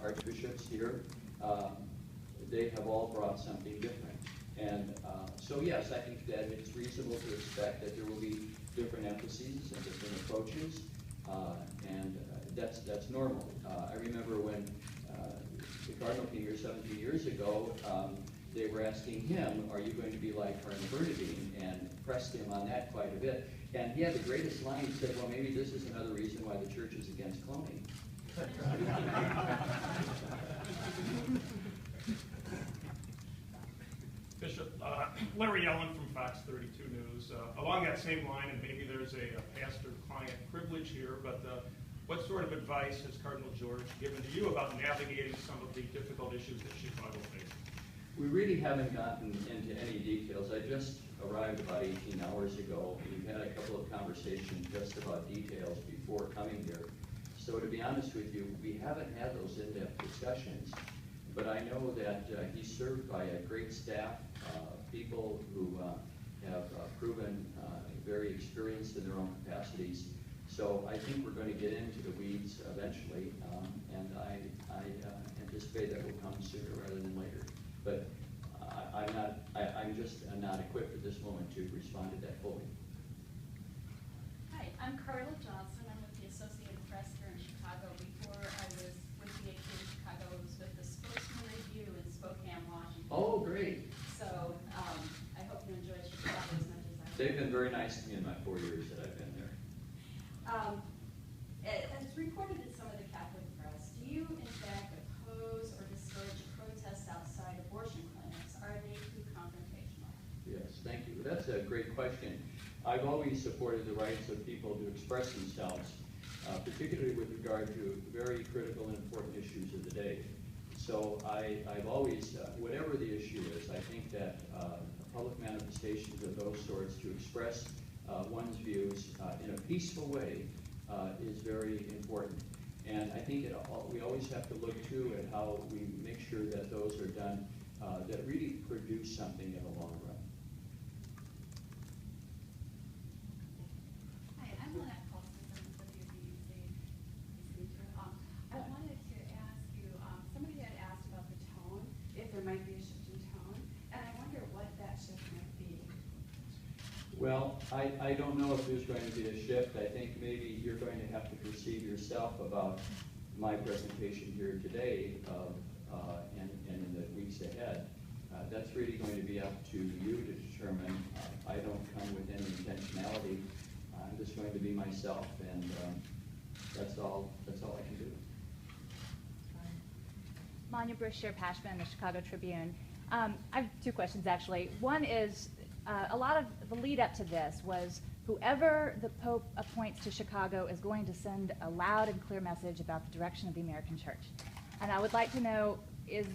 archbishops here, they have all brought something different. And so yes, I think that it's reasonable to expect that there will be different emphases and different approaches, and that's normal. I remember when the Cardinal came here 17 years ago, they were asking him, are you going to be like Cardinal Bernardine, and pressed him on that quite a bit. And he had the greatest line. He said, well, maybe this is another reason why the church is against cloning. Bishop, Larry Ellen from Fox 32 News. Along that same line, and maybe there's a pastor-client privilege here, but what sort of advice has Cardinal George given to you about navigating some of the difficult issues that Chicago faces? We really haven't gotten into any details. I just arrived about 18 hours ago. We've had a couple of conversations just about details before coming here. So to be honest with you, we haven't had those in-depth discussions. But I know that he's served by a great staff, people who have proven very experienced in their own capacities. So I think we're going to get into the weeds eventually, and I anticipate that will come sooner rather than later. But I'm just not equipped at this moment to respond to that fully. Hi, I'm Carla Johnson. I'm with the Associated Press here in Chicago. Before I was with the AK in Chicago, I was with the Spokesman Review in Spokane, Washington. Oh, great. So I hope you enjoy Chicago as much as I do. They've been very nice to me in my 4 years that I've been there. As reported in some of the Catholic press, do you in fact oppose or discourage protests outside abortion clinics? Are they too confrontational? Yes, thank you. That's a great question. I've always supported the rights of people to express themselves, particularly with regard to very critical and important issues of the day. So I've always, whatever the issue is, I think that public manifestations of those sorts to express one's views in a peaceful way is very important. And I think we always have to look too at how we make sure that those are done that really produce something in the long run. Hi, I'm Lynette Paulson from WBUC. I wanted to ask you, somebody had asked about the tone, if there might be a shift in tone, and I wonder what that shift might be. Well, I don't know if there's going to be a shift. I think maybe you're going to have to perceive yourself about my presentation here today and in the weeks ahead. That's really going to be up to you to determine. I don't come with any intentionality. I'm just going to be myself, and that's all I can do. Manya Brashear Pashman, the Chicago Tribune. I have two questions, actually. One is, a lot of the lead up to this was whoever the Pope appoints to Chicago is going to send a loud and clear message about the direction of the American church. And I would like to know, was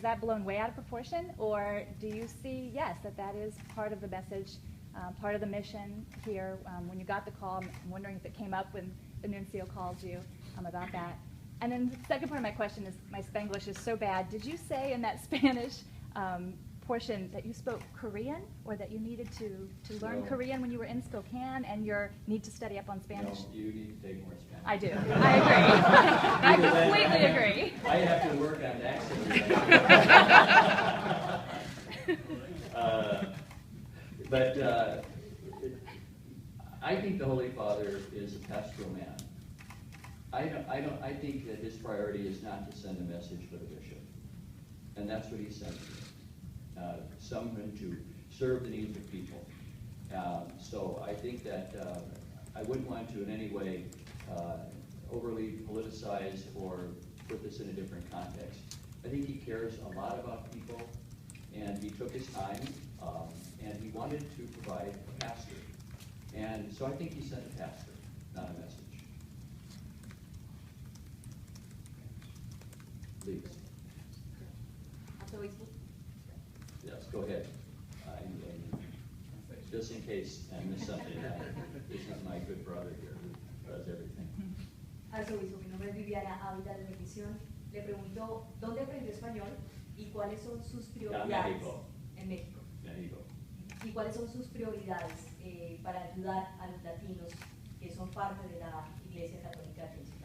that blown way out of proportion, or do you see, yes, that is part of the message, part of the mission here? When you got the call, I'm wondering if it came up when the nuncio called you about that. And then the second part of my question is, my Spanglish is so bad. Did you say in that Spanish portion that you spoke Korean, or that you needed to learn Korean when you were in Spokane, and your need to study up on Spanish? No, you need to take more Spanish. I do. I agree. I completely agree. I have to work on accent. But I think the Holy Father is a pastoral man. I think that his priority is not to send a message for the bishop, and that's what he sent me. Someone to serve the needs of people. So I think that I wouldn't want to in any way overly politicize or put this in a different context. I think he cares a lot about people, and he took his time, and he wanted to provide a pastor. And so I think he sent a pastor, not a message. Please. Yes, go ahead. Just in case I miss something, this is my good brother here who does everything. Arzobispo, mi nombre es Viviana Ávila de Bendición. Le preguntó dónde aprendió español y cuáles son sus prioridades. México. En México. México. Y cuáles son sus prioridades para ayudar a los latinos que son parte de la Iglesia Católica Argentina.